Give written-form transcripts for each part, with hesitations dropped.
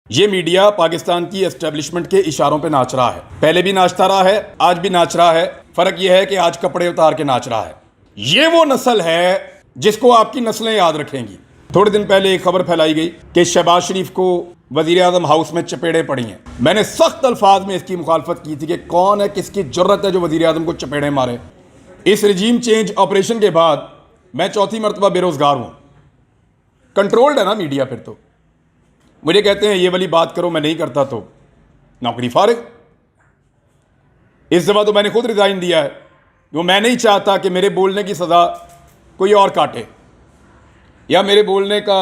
ये मीडिया पाकिस्तान की एस्टेब्लिशमेंट के इशारों पे नाच रहा है। पहले भी नाचता रहा है, आज भी नाच रहा है। फर्क यह है कि आज कपड़े उतार के नाच रहा है। ये वो नस्ल है जिसको आपकी नस्लें याद रखेंगी। थोड़े दिन पहले एक खबर फैलाई गई कि शहबाज शरीफ को वजीर आजम हाउस में चपेड़े पड़ी हैं। मैंने सख्त अल्फाज में इसकी मुखालफत की थी कि कौन है, किसकी जुर्रत है जो वजीर आजम को चपेड़े मारे। इस रिजीम चेंज ऑपरेशन के बाद मैं चौथी मरतबा बेरोजगार हूं। कंट्रोल्ड है ना मीडिया। फिर तो मुझे कहते हैं ये वाली बात करो, मैं नहीं करता तो नौकरी फारिग। इस दफा तो मैंने खुद रिजाइन दिया है। वो मैं नहीं चाहता कि मेरे बोलने की सजा कोई और काटे या मेरे बोलने का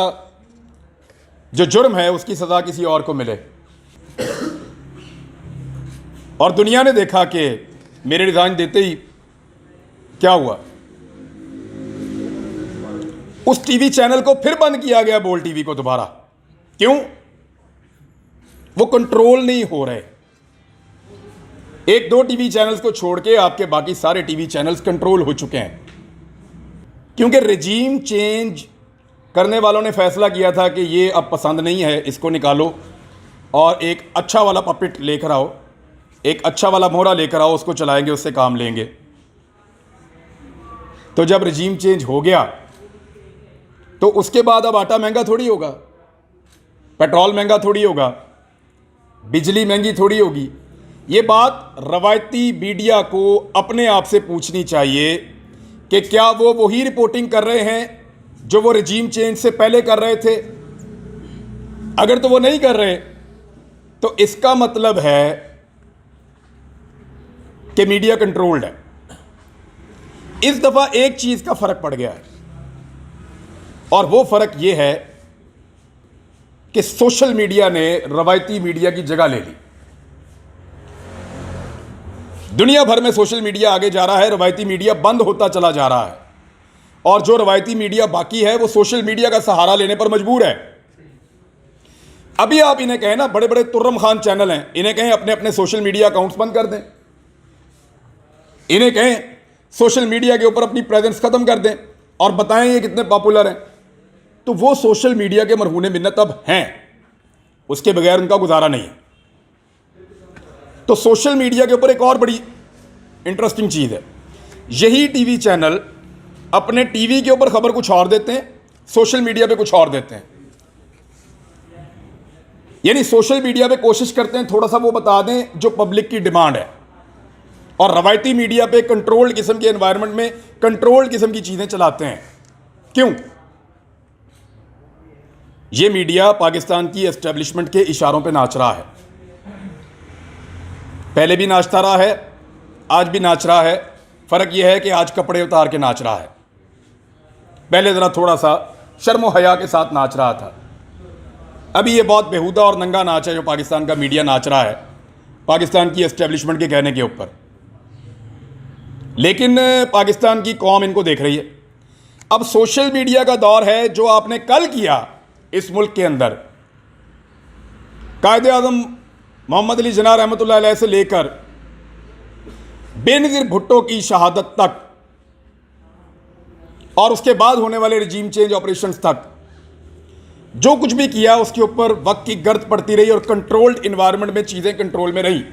जो जुर्म है उसकी सजा किसी और को मिले। और दुनिया ने देखा कि मेरे रिजाइन देते ही क्या हुआ। उस टीवी चैनल को फिर बंद किया गया, बोल टीवी को दोबारा। क्यों? वो कंट्रोल नहीं हो रहे। एक दो टीवी चैनल्स को छोड़ के आपके बाकी सारे टीवी चैनल्स कंट्रोल हो चुके हैं, क्योंकि रिजीम चेंज करने वालों ने फैसला किया था कि ये अब पसंद नहीं है, इसको निकालो और एक अच्छा वाला पपेट लेकर आओ, एक अच्छा वाला मोहरा लेकर आओ, उसको चलाएंगे, उससे काम लेंगे। तो जब रिजीम चेंज हो गया तो उसके बाद अब आटा महंगा थोड़ी होगा, पेट्रोल महंगा थोड़ी होगा, बिजली महंगी थोड़ी होगी। ये बात रवायती मीडिया को अपने आप से पूछनी चाहिए कि क्या वो वही रिपोर्टिंग कर रहे हैं जो वो रिजीम चेंज से पहले कर रहे थे। अगर तो वो नहीं कर रहे तो इसका मतलब है कि मीडिया कंट्रोल्ड है। इस दफा एक चीज का फर्क पड़ गया है, और वो फर्क ये है कि सोशल मीडिया ने रवायती मीडिया की जगह ले ली। दुनिया भर में सोशल मीडिया आगे जा रहा है, रवायती मीडिया बंद होता चला जा रहा है, और जो रवायती मीडिया बाकी है वो सोशल मीडिया का सहारा लेने पर मजबूर है। अभी आप इन्हें कहें ना, बड़े बड़े तुर्रम खान चैनल हैं, इन्हें कहें अपने अपने सोशल मीडिया अकाउंट्स बंद कर दें, इन्हें कहें सोशल मीडिया के ऊपर अपनी प्रेजेंस खत्म कर दें और बताएं ये कितने पॉपुलर हैं, तो वो सोशल मीडिया के मरहूने मिन्नत अब हैं, उसके बगैर उनका गुजारा नहीं है। तो सोशल मीडिया के ऊपर एक और बड़ी इंटरेस्टिंग चीज़ है, यही टीवी चैनल अपने टीवी के ऊपर खबर कुछ और देते हैं, सोशल मीडिया पे कुछ और देते हैं। यानी सोशल मीडिया पे कोशिश करते हैं थोड़ा सा वो बता दें जो पब्लिक की डिमांड है, और रवायती मीडिया पे कंट्रोल्ड किस्म के एनवायरनमेंट में कंट्रोल्ड किस्म की चीज़ें चलाते हैं। क्यों? ये मीडिया पाकिस्तान की एस्टेब्लिशमेंट के इशारों पे नाच रहा है। पहले भी नाचता रहा है, आज भी नाच रहा है। फ़र्क यह है कि आज कपड़े उतार के नाच रहा है। पहले ज़रा थोड़ा सा शर्म हया के साथ नाच रहा था। अभी ये बहुत बेहुदा और नंगा नाच है जो पाकिस्तान का मीडिया नाच रहा है, पाकिस्तान की एस्टेब्लिशमेंट के कहने के ऊपर। लेकिन पाकिस्तान की कौम इनको देख रही है। अब सोशल मीडिया का दौर है। जो आपने कल किया इस मुल्क के अंदर, कायदे आज़म मोहम्मद अली जिन्ना रहमतुल्लाह अलैह से लेकर बेनज़ीर भुट्टो की शहादत तक और उसके बाद होने वाले रिजीम चेंज ऑपरेशंस तक, जो कुछ भी किया उसके ऊपर वक्त की गर्द पड़ती रही और कंट्रोल्ड इन्वायरमेंट में चीज़ें कंट्रोल में रही।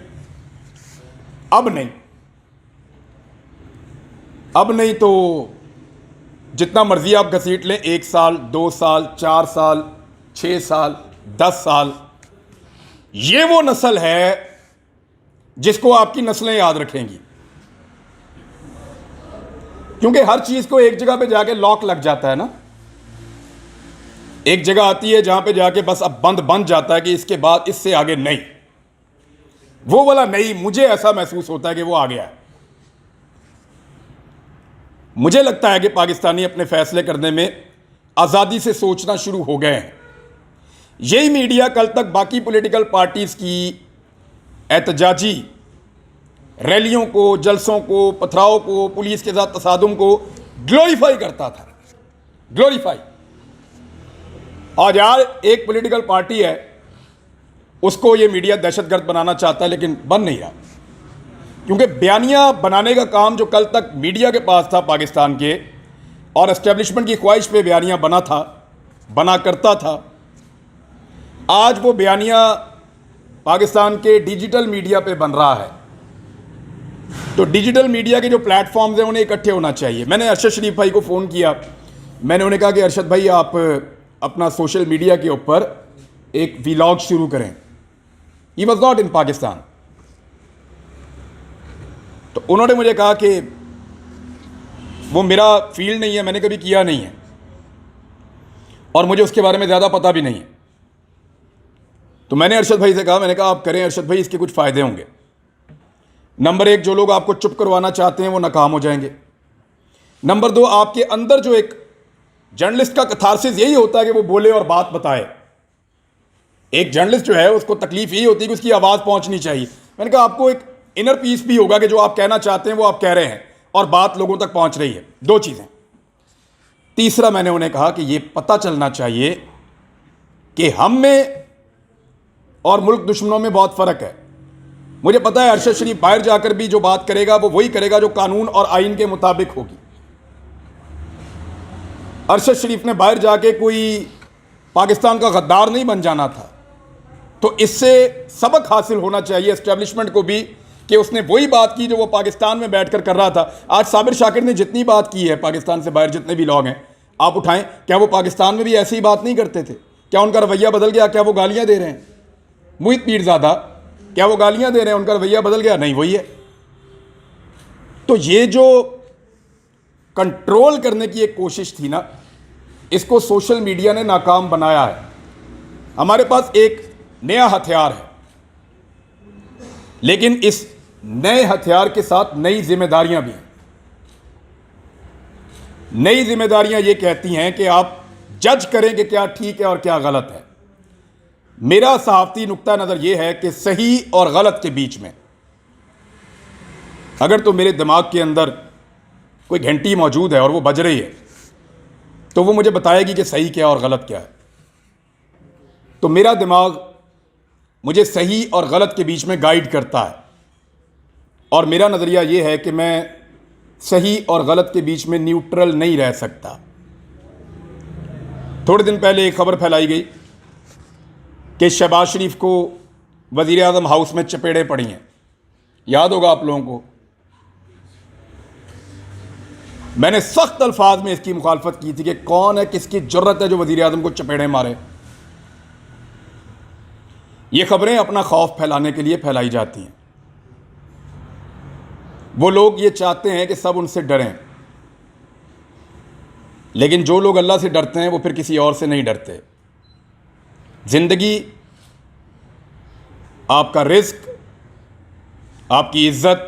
अब नहीं तो जितना मर्जी आप घसीट लें, 1 साल 2 साल 4 साल 6 साल 10 साल, ये वो नस्ल है जिसको आपकी नस्लें याद रखेंगी। क्योंकि हर चीज को एक जगह पे जाके लॉक लग जाता है ना। एक जगह आती है जहां पे जाके बस अब बंद जाता है कि इसके बाद इससे आगे नहीं। वो वाला नहीं, मुझे ऐसा महसूस होता है कि वो आ गया है। मुझे लगता है कि पाकिस्तानी अपने फैसले करने में आज़ादी से सोचना शुरू हो गए हैं। यही मीडिया कल तक बाकी पॉलिटिकल पार्टीज़ की एहतजाजी रैलियों को, जलसों को, पथराव को, पुलिस के साथ तसादुम को ग्लोरीफाई करता था। ग्लोरीफाई। आज यार एक पॉलिटिकल पार्टी है, उसको ये मीडिया दहशतगर्द बनाना चाहता है, लेकिन बन नहीं रहा। क्योंकि बयानियाँ बनाने का काम जो कल तक मीडिया के पास था पाकिस्तान के, और एस्टेब्लिशमेंट की ख्वाहिश पे बयानियाँ बना करता था, आज वो बयानिया पाकिस्तान के डिजिटल मीडिया पे बन रहा है। तो डिजिटल मीडिया के जो प्लेटफॉर्म्स हैं उन्हें इकट्ठे होना चाहिए। मैंने अरशद शरीफ भाई को फ़ोन किया, मैंने उन्हें कहा कि अरशद भाई आप अपना सोशल मीडिया के ऊपर एक व्लॉग शुरू करें। He was not in Pakistan. तो उन्होंने मुझे कहा कि वो मेरा फील्ड नहीं है, मैंने कभी किया नहीं है और मुझे उसके बारे में ज़्यादा पता भी नहीं है। तो मैंने अरशद भाई से कहा, मैंने कहा आप करें अरशद भाई, इसके कुछ फ़ायदे होंगे। नंबर 1, जो लोग आपको चुप करवाना चाहते हैं वो नाकाम हो जाएंगे। नंबर 2, आपके अंदर जो एक जर्नलिस्ट का कथारसिस यही होता है कि वो बोले और बात बताए। एक जर्नलिस्ट जो है उसको तकलीफ यही होती है कि उसकी आवाज़ पहुंचनी चाहिए। मैंने कहा आपको एक इनर पीस भी होगा कि जो आप कहना चाहते हैं वो आप कह रहे हैं और बात लोगों तक पहुंच रही है। 2 चीज़ें। तीसरा, मैंने उन्हें कहा कि ये पता चलना चाहिए कि हम में और मुल्क दुश्मनों में बहुत फ़र्क है। मुझे पता है अरशद शरीफ बाहर जाकर भी जो बात करेगा वो वही करेगा जो कानून और आइन के मुताबिक होगी। अरशद शरीफ ने बाहर जाके कोई पाकिस्तान का गद्दार नहीं बन जाना था। तो इससे सबक हासिल होना चाहिए एस्टेब्लिशमेंट को भी कि उसने वही बात की जो वो पाकिस्तान में बैठकर कर रहा था। आज साबिर शाकिर ने जितनी बात की है पाकिस्तान से बाहर, जितने भी लोग हैं आप उठाएं, क्या वो पाकिस्तान में भी ऐसी ही बात नहीं करते थे? क्या उनका रवैया बदल गया? क्या वो गालियां दे रहे हैं? मुहित पीरज़ादा, क्या वो गालियां दे रहे हैं? उनका रवैया बदल गया? नहीं, वही है। तो ये जो कंट्रोल करने की एक कोशिश थी ना, इसको सोशल मीडिया ने नाकाम बनाया है। हमारे पास एक नया हथियार है, लेकिन इस नए हथियार के साथ नई जिम्मेदारियां भी हैं। नई जिम्मेदारियां ये कहती हैं कि आप जज करें कि क्या ठीक है और क्या गलत है। मेरा सहाफ़ती नुक्ता नज़र यह है कि सही और गलत के बीच में अगर तो मेरे दिमाग के अंदर कोई घंटी मौजूद है और वो बज रही है तो वो मुझे बताएगी कि सही क्या और गलत क्या है। तो मेरा दिमाग मुझे सही और गलत के बीच में गाइड करता है और मेरा नज़रिया ये है कि मैं सही और गलत के बीच में न्यूट्रल नहीं रह सकता। थोड़े दिन पहले एक खबर फैलाई गई कि शहबाज शरीफ को वज़ीर आज़म हाउस में चपेड़े पड़ी हैं। याद होगा आप लोगों को। मैंने सख्त अल्फाज में इसकी मुखालफत की थी कि कौन है, किसकी जुर्रत है जो वज़ीर आज़म को चपेड़े मारे। ये खबरें अपना खौफ फैलाने के लिए फैलाई जाती हैं। वो लोग ये चाहते हैं कि सब उनसे डरें, लेकिन जो लोग अल्लाह से डरते हैं वो फिर किसी और से नहीं डरते। ज़िंदगी, आपका रिस्क, आपकी इज़्ज़त,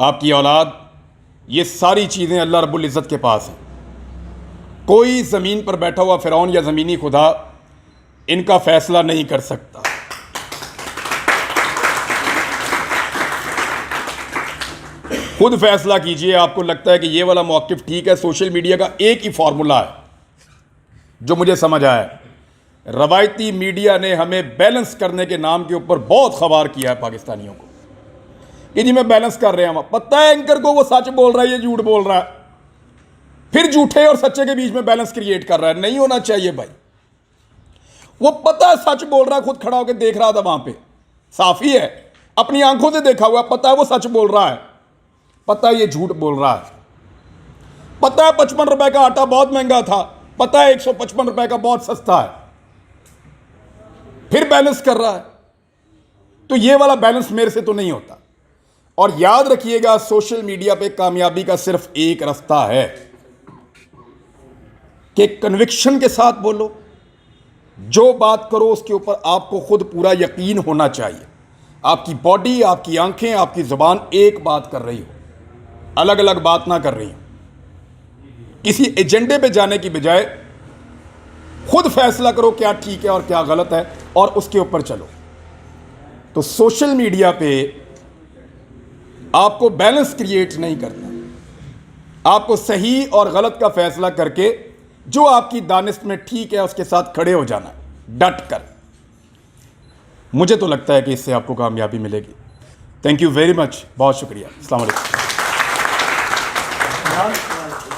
आपकी औलाद, ये सारी चीज़ें अल्लाह रब्बुल इज़्ज़त के पास हैं। कोई ज़मीन पर बैठा हुआ फ़िरौन या ज़मीनी खुदा इनका फ़ैसला नहीं कर सकता। खुद फैसला कीजिए, आपको लगता है कि ये वाला मौक़िफ़ ठीक है। सोशल मीडिया का एक ही फार्मूला है जो मुझे समझ आया। रवायती मीडिया ने हमें बैलेंस करने के नाम के ऊपर बहुत खबार किया है पाकिस्तानियों को कि जी मैं बैलेंस कर रहे हैं। पता है एंकर को वो सच बोल रहा है, ये झूठ बोल रहा है, फिर झूठे और सच्चे के बीच में बैलेंस क्रिएट कर रहा है। नहीं होना चाहिए भाई। वो पता है सच बोल रहा है, खुद खड़ा होकर देख रहा था वहां पे, साफी है, अपनी आंखों से देखा हुआ, पता है वो सच बोल रहा है, पता है ये झूठ बोल रहा है, पता है 55 रुपए का आटा बहुत महंगा था, पता है 155 रुपए का बहुत सस्ता है, फिर बैलेंस कर रहा है। तो ये वाला बैलेंस मेरे से तो नहीं होता। और याद रखिएगा, सोशल मीडिया पे कामयाबी का सिर्फ एक रास्ता है कि कन्विक्शन के साथ बोलो। जो बात करो उसके ऊपर आपको खुद पूरा यकीन होना चाहिए। आपकी बॉडी, आपकी आंखें, आपकी जुबान एक बात कर रही हो, अलग अलग बात ना कर रही हो। किसी एजेंडे पे जाने की बजाय खुद फैसला करो क्या ठीक है और क्या गलत है और उसके ऊपर चलो। तो सोशल मीडिया पे आपको बैलेंस क्रिएट नहीं करना। आपको सही और गलत का फैसला करके जो आपकी दानिश में ठीक है उसके साथ खड़े हो जाना, डट कर। मुझे तो लगता है कि इससे आपको कामयाबी मिलेगी। थैंक यू वेरी मच, बहुत शुक्रिया। अस्सलाम वालेकुम।